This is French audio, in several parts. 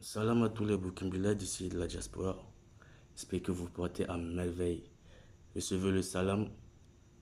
Salam à tous les Burkinabés d'ici de la diaspora. J'espère que vous portez à merveille. Recevez le salam,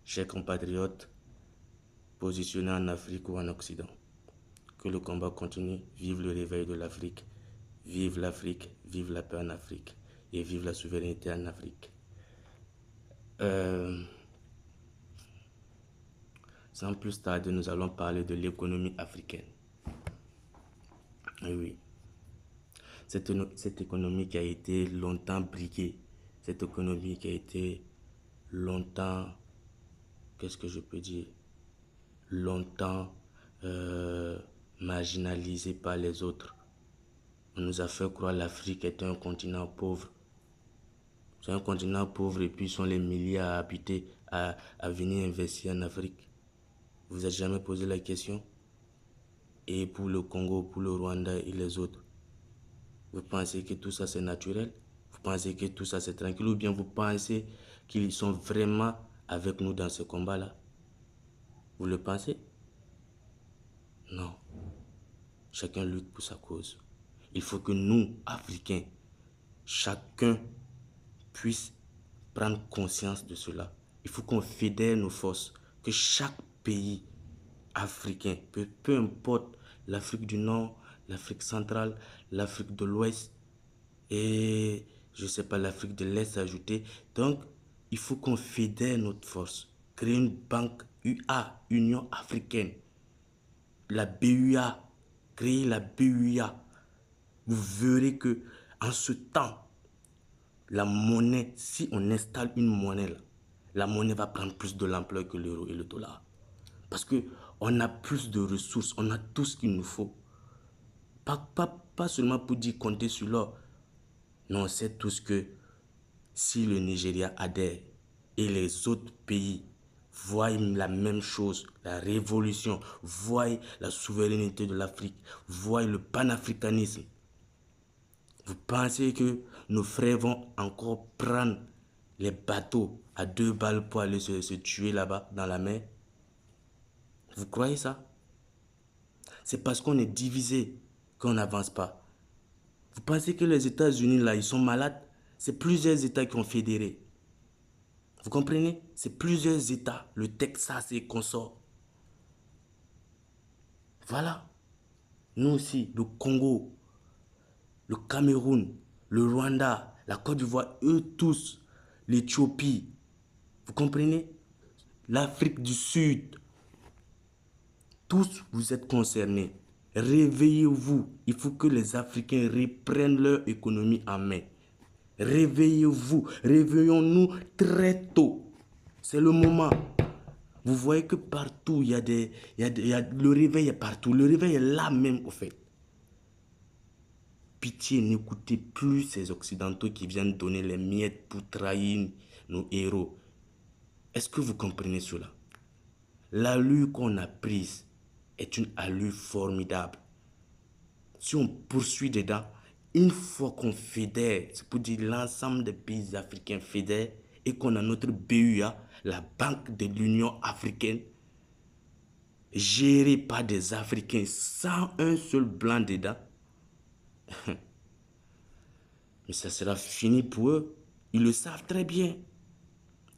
chers compatriotes, positionnés en Afrique ou en Occident. Que le combat continue. Vive le réveil de l'Afrique. Vive l'Afrique, vive la paix en Afrique et vive la souveraineté en Afrique. Euh, Sans plus tarder, nous allons parler de l'économie africaine. Et oui, cette économie qui a été longtemps briguée, cette économie qui a été longtemps, qu'est-ce que je peux dire, longtemps marginalisée par les autres. On nous a fait croire que l'Afrique était un continent pauvre. C'est un continent pauvre et puis sont les milliards à habiter, à venir investir en Afrique. Vous n'avez jamais posé la question? Et pour le Congo, pour le Rwanda et les autres, vous pensez que tout ça c'est naturel? Vous pensez que tout ça c'est tranquille? Ou bien vous pensez qu'ils sont vraiment avec nous dans ce combat-là? Vous le pensez? Non. Chacun lutte pour sa cause. Il faut que nous, Africains, chacun puisse prendre conscience de cela. Il faut qu'on fédère nos forces, que chaque pays africain, peu importe l'Afrique du Nord, l'Afrique centrale, l'Afrique de l'Ouest et je ne sais pas l'Afrique de l'Est ajouté. Donc, il faut qu'on fédère notre force, créer une banque UA, Union africaine, la BUA, créer la BUA. Vous verrez que en ce temps, la monnaie, si on installe une monnaie là, la monnaie va prendre plus de l'ampleur que l'euro et le dollar. Parce qu'on a plus de ressources, on a tout ce qu'il nous faut. Pas seulement pour dire compter sur l'or. Non, c'est tout ce que si le Nigeria adhère et les autres pays voient la même chose, la révolution, voient la souveraineté de l'Afrique, voient le panafricanisme, vous pensez que nos frères vont encore prendre les bateaux à 2 balles pour aller se tuer là-bas dans la mer? Vous croyez ça? C'est parce qu'on est divisé qu'on n'avance pas. Vous pensez que les États-Unis, là, ils sont malades? C'est plusieurs États qui ont fédéré. Vous comprenez? C'est plusieurs États. Le Texas et consorts. Voilà. Nous aussi, le Congo, le Cameroun, le Rwanda, la Côte d'Ivoire, eux tous, l'Éthiopie. Vous comprenez? L'Afrique du Sud. Tous, vous êtes concernés. Réveillez-vous. Il faut que les Africains reprennent leur économie en main. Réveillez-vous. Réveillons-nous très tôt. C'est le moment. Vous voyez que partout, le réveil est partout. Le réveil est là même, au fait. Pitié, n'écoutez plus ces Occidentaux qui viennent donner les miettes pour trahir nos héros. Est-ce que vous comprenez cela? L'allure qu'on a prise est une allure formidable. Si on poursuit dedans, une fois qu'on fédère, c'est pour dire l'ensemble des pays africains fédèrent et qu'on a notre BUA, la Banque de l'Union africaine, gérée par des Africains sans un seul blanc dedans, mais ça sera fini pour eux. Ils le savent très bien.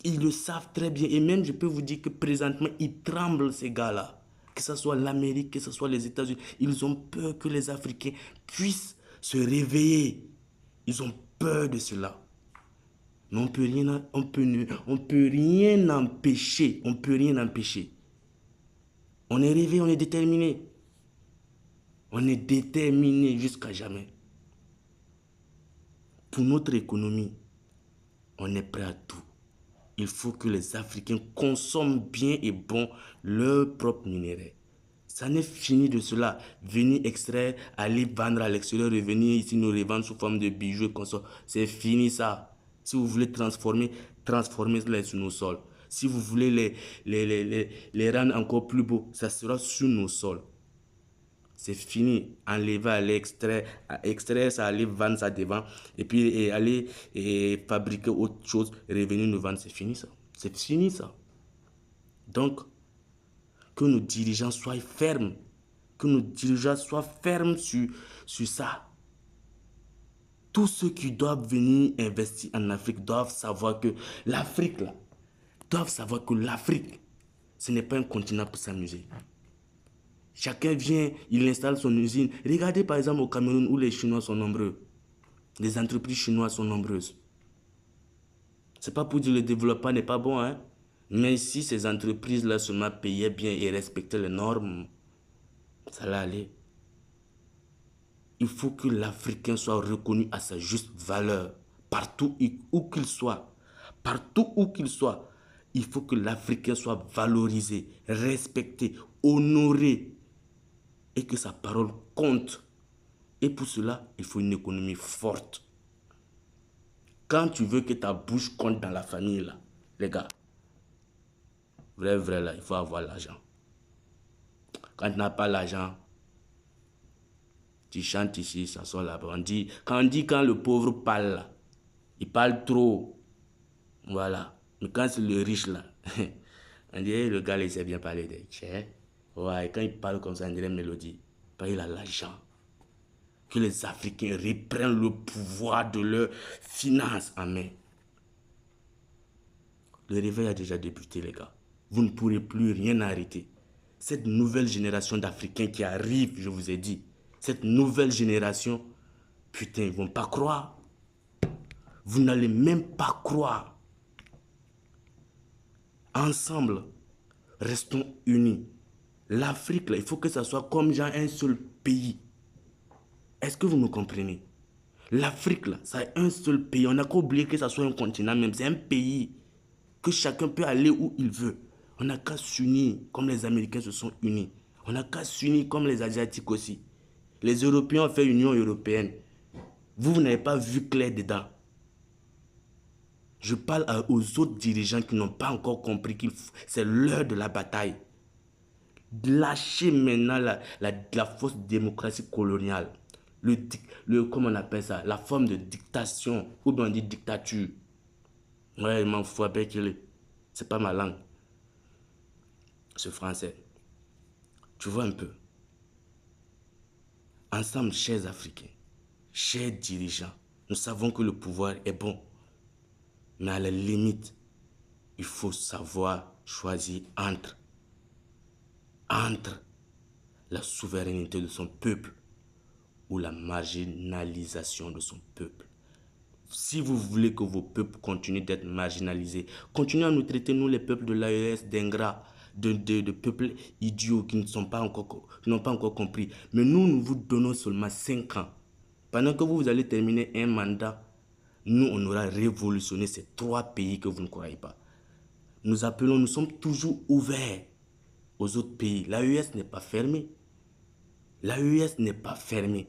Ils le savent très bien. Et même, je peux vous dire que présentement, ils tremblent, ces gars-là. Que ce soit l'Amérique, que ce soit les États-Unis. Ils ont peur que les Africains puissent se réveiller. Ils ont peur de cela. Mais on peut rien empêcher. On peut rien empêcher. On est réveillé, on est déterminé. On est déterminé jusqu'à jamais. Pour notre économie, on est prêt à tout. Il faut que les Africains consomment bien et bon leur propre minerai. Ça n'est fini de cela. Venir extraire, aller vendre à l'extérieur, revenir ici, nous revendre sous forme de bijoux et consorts. C'est fini ça. Si vous voulez transformez-les sur nos sols. Si vous voulez les rendre encore plus beaux, ça sera sur nos sols. C'est fini. Enlever, aller extraire ça, aller vendre ça devant, et puis aller fabriquer autre chose, revenir nous vendre, c'est fini ça. C'est fini ça. Donc, que nos dirigeants soient fermes. Que nos dirigeants soient fermes sur ça. Tous ceux qui doivent venir investir en Afrique doivent savoir que l'Afrique, ce n'est pas un continent pour s'amuser. Chacun vient, il installe son usine. Regardez par exemple au Cameroun où les Chinois sont nombreux. Les entreprises chinoises sont nombreuses. C'est pas pour dire que le développement n'est pas bon, hein. Mais si ces entreprises-là seulement payaient bien et respectaient les normes, ça allait aller. Il faut que l'Africain soit reconnu à sa juste valeur, partout où qu'il soit. Partout où qu'il soit, il faut que l'Africain soit valorisé, respecté, honoré et que sa parole compte. Et pour cela, il faut une économie forte. Quand tu veux que ta bouche compte dans la famille, là, les gars, vrai, là, il faut avoir l'argent. Quand tu n'as pas l'argent, tu chantes ici, ça sort là-bas. Quand le pauvre parle, là, il parle trop. Voilà. Mais quand c'est le riche, là, on dirait le gars, il sait bien parler de tchè. Ouais, quand il parle comme ça, on dirait une mélodie. Parce qu'il a l'argent. Que les Africains reprennent le pouvoir de leurs finances en main. Le réveil a déjà débuté, les gars. Vous ne pourrez plus rien arrêter. Cette nouvelle génération d'Africains qui arrive, je vous ai dit, cette nouvelle génération, putain, ils ne vont pas croire. Vous n'allez même pas croire. Ensemble, restons unis. L'Afrique, là, il faut que ça soit comme genre un seul pays. Est-ce que vous me comprenez? L'Afrique, là, ça est un seul pays. On n'a qu'à oublier que ça soit un continent même. C'est un pays que chacun peut aller où il veut. On n'a qu'à s'unir comme les Américains se sont unis. On n'a qu'à s'unir comme les Asiatiques aussi. Les Européens ont fait Union européenne. Vous n'avez pas vu clair dedans. Je parle aux autres dirigeants qui n'ont pas encore compris que c'est l'heure de la bataille. Lâchez maintenant la fausse démocratie coloniale. Comment on appelle ça? La forme de dictation. Ou bien on dit dictature. Ouais, il m'en fout avec qu'il. C'est pas ma langue. C'est français. Tu vois un peu. Ensemble, chers Africains, chers dirigeants, nous savons que le pouvoir est bon. Mais à la limite, il faut savoir choisir entre la souveraineté de son peuple ou la marginalisation de son peuple. Si vous voulez que vos peuples continuent d'être marginalisés, continuez à nous traiter, nous les peuples de l'AES, d'ingrats, de peuples idiots qui n'ont pas encore compris. Mais nous vous donnons seulement 5 ans. Pendant que vous allez terminer un mandat, nous, on aura révolutionné ces 3 pays que vous ne croyez pas. Nous sommes toujours ouverts aux autres pays. L'AES n'est pas fermée. L'AES n'est pas fermée.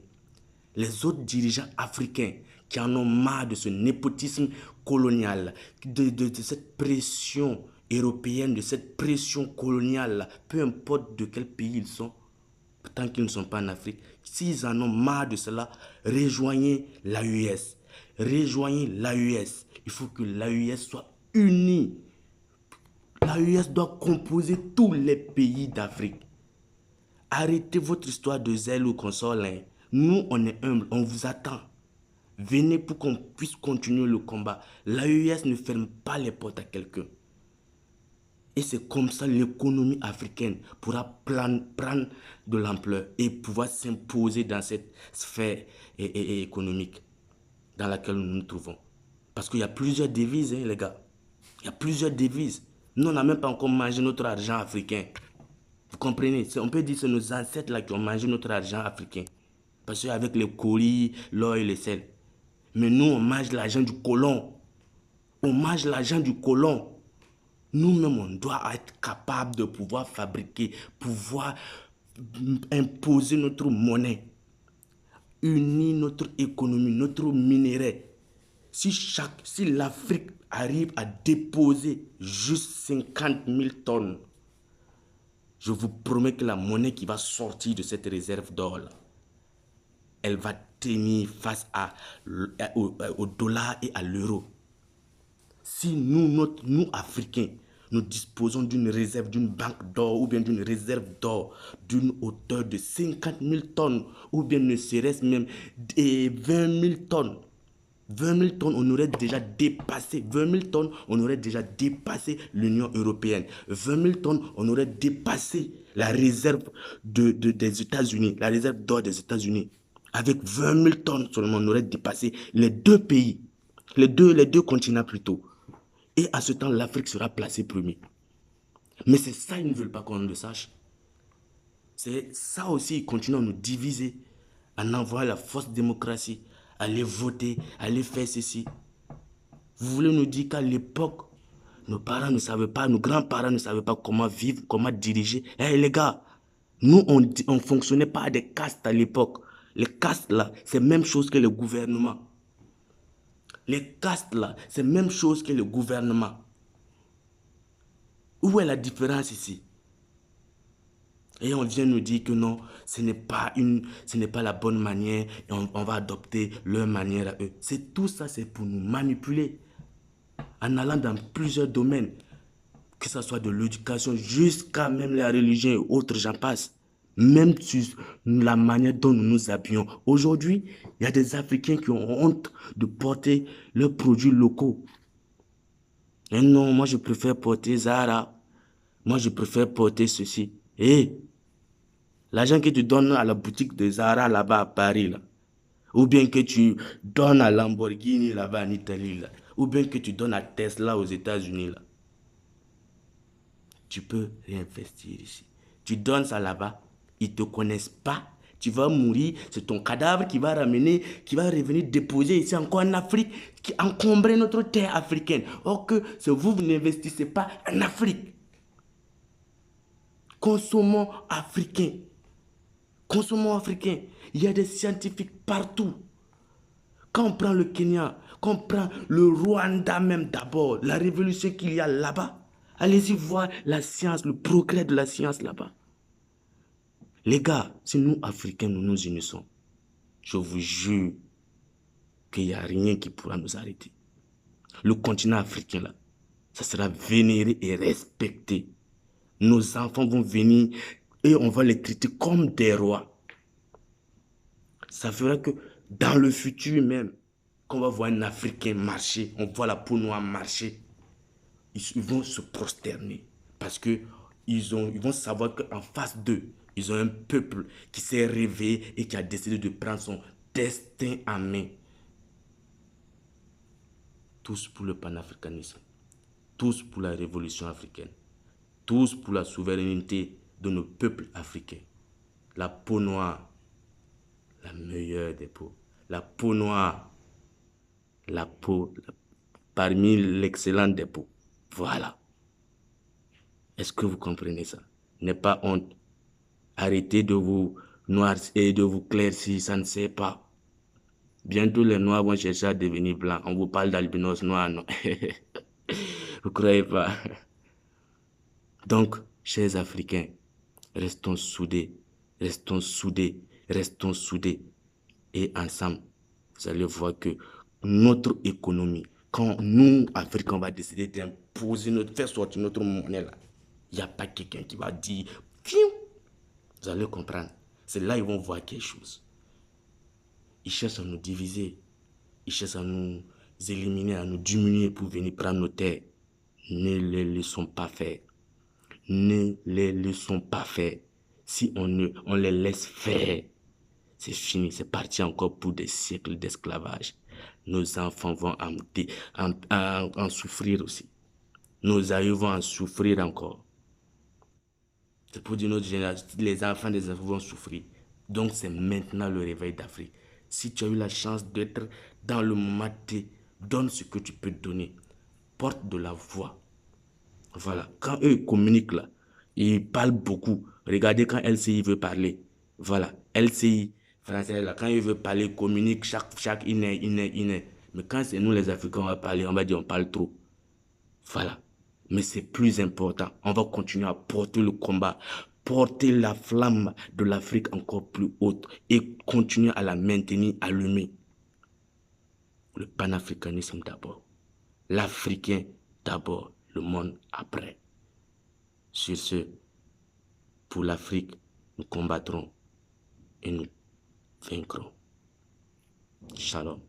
Les autres dirigeants africains qui en ont marre de ce népotisme colonial, de cette pression européenne, de cette pression coloniale, peu importe de quel pays ils sont, tant qu'ils ne sont pas en Afrique, s'ils en ont marre de cela, rejoignez l'AES. Rejoignez l'AES. Il faut que l'AES soit unie. L'AES doit composer tous les pays d'Afrique. Arrêtez votre histoire de zèle ou consort. Nous, on est humbles, on vous attend. Venez pour qu'on puisse continuer le combat. L'AES ne ferme pas les portes à quelqu'un. Et c'est comme ça l'économie africaine pourra prendre de l'ampleur et pouvoir s'imposer dans cette sphère économique dans laquelle nous nous trouvons. Parce qu'il y a plusieurs devises, les gars. Il y a plusieurs devises. Nous, on n'a même pas encore mangé notre argent africain. Vous comprenez? On peut dire que c'est nos ancêtres là qui ont mangé notre argent africain. Parce qu'avec les colis, l'or et le sel. Mais nous, on mange l'argent du colon. On mange l'argent du colon. Nous-mêmes, on doit être capable de pouvoir fabriquer, pouvoir imposer notre monnaie, unir notre économie, notre minerai. Si l'Afrique arrive à déposer juste 50 000 tonnes, je vous promets que la monnaie qui va sortir de cette réserve d'or, elle va tenir face au dollar et à l'euro. Si nous, Africains, nous disposons d'une réserve, d'une banque d'or ou bien d'une réserve d'or d'une hauteur de 50 000 tonnes ou bien ne serait-ce même 20 000 tonnes, 20 000 tonnes, on aurait déjà dépassé. 20 000 tonnes, on aurait déjà dépassé l'Union européenne. 20 000 tonnes, on aurait dépassé la réserve des États-Unis, la réserve d'or des États-Unis. Avec 20 000 tonnes seulement, on aurait dépassé les deux pays, les deux continents plutôt. Et à ce temps, l'Afrique sera placée premier. Mais c'est ça, ils ne veulent pas qu'on le sache. C'est ça aussi, ils continuent à nous diviser, en envoyant la fausse démocratie, aller voter, aller faire ceci. Vous voulez nous dire qu'à l'époque, nos parents ne savaient pas, nos grands-parents ne savaient pas comment vivre, comment diriger. Eh les gars, nous, on ne fonctionnait pas à des castes à l'époque. Les castes là, c'est la même chose que le gouvernement. Les castes là, c'est la même chose que le gouvernement. Où est la différence ici? Et on vient nous dire que non, ce n'est pas la bonne manière et on va adopter leur manière à eux. C'est tout ça, c'est pour nous manipuler en allant dans plusieurs domaines, que ce soit de l'éducation jusqu'à même la religion et autres, j'en passe. Même sur la manière dont nous nous habillons. Aujourd'hui, il y a des Africains qui ont honte de porter leurs produits locaux. Et non, moi je préfère porter Zara. Moi je préfère porter ceci. Et l'argent que tu donnes à la boutique de Zara là-bas à Paris, là, ou bien que tu donnes à Lamborghini là-bas en Italie, là, ou bien que tu donnes à Tesla aux États-Unis, là, tu peux réinvestir ici. Tu donnes ça là-bas, ils ne te connaissent pas, tu vas mourir, c'est ton cadavre qui va ramener, qui va revenir déposer ici encore en Afrique, qui encombrait notre terre africaine. Or que c'est vous n'investissez pas en Afrique. Consommons africain. Consommons africain. Il y a des scientifiques partout. Quand on prend le Kenya, quand on prend le Rwanda même d'abord, la révolution qu'il y a là-bas, allez-y voir la science, le progrès de la science là-bas. Les gars, si nous, Africains, nous nous unissons, je vous jure qu'il n'y a rien qui pourra nous arrêter. Le continent africain, là, ça sera vénéré et respecté. Nos enfants vont venir et on va les traiter comme des rois. Ça fera que dans le futur même, quand on va voir un Africain marcher, on voit la peau noire marcher, ils vont se prosterner. Parce que ils vont savoir qu'en face d'eux, ils ont un peuple qui s'est réveillé et qui a décidé de prendre son destin en main. Tous pour le panafricanisme. Tous pour la révolution africaine. Tous pour la souveraineté de nos peuples africains. La peau noire, la meilleure des peaux. La peau noire, la peau parmi l'excellente des peaux. Voilà. Est-ce que vous comprenez ça? N'ayez pas honte. Arrêtez de vous noircir et de vous claircir, ça ne sert pas. Bientôt les noirs vont chercher à devenir blancs. On vous parle d'albinos noirs, non? Vous croyez pas? Donc, chers Africains, restons soudés, restons soudés, restons soudés. Et ensemble, vous allez voir que notre économie, quand nous, Africains, on va décider d'imposer faire sortir notre monnaie là, il n'y a pas quelqu'un qui va dire, fiou, vous allez comprendre. C'est là qu'ils vont voir quelque chose. Ils cherchent à nous diviser, ils cherchent à nous éliminer, à nous diminuer pour venir prendre nos terres. Ne les laissons pas faire. Ne les laissons pas faire. Si on les laisse faire, c'est fini, c'est parti encore pour des siècles d'esclavage. Nos enfants vont en souffrir aussi. Nos aïeux vont en souffrir encore. C'est pour dire notre génération, les enfants des enfants vont souffrir. Donc c'est maintenant le réveil d'Afrique. Si tu as eu la chance d'être dans le moment T, donne ce que tu peux donner. Porte de la voix. Voilà. Quand eux communiquent là, ils parlent beaucoup. Regardez quand LCI veut parler. Voilà. LCI, français là, quand il veut parler, il communique chaque iné. Mais quand c'est nous les Africains, on va parler, on va dire on parle trop. Voilà. Mais c'est plus important. On va continuer à porter le combat, porter la flamme de l'Afrique encore plus haute et continuer à la maintenir allumée. Le panafricanisme d'abord. L'Africain d'abord. Le monde après. Sur ce, pour l'Afrique, nous combattrons et nous vaincrons. Shalom.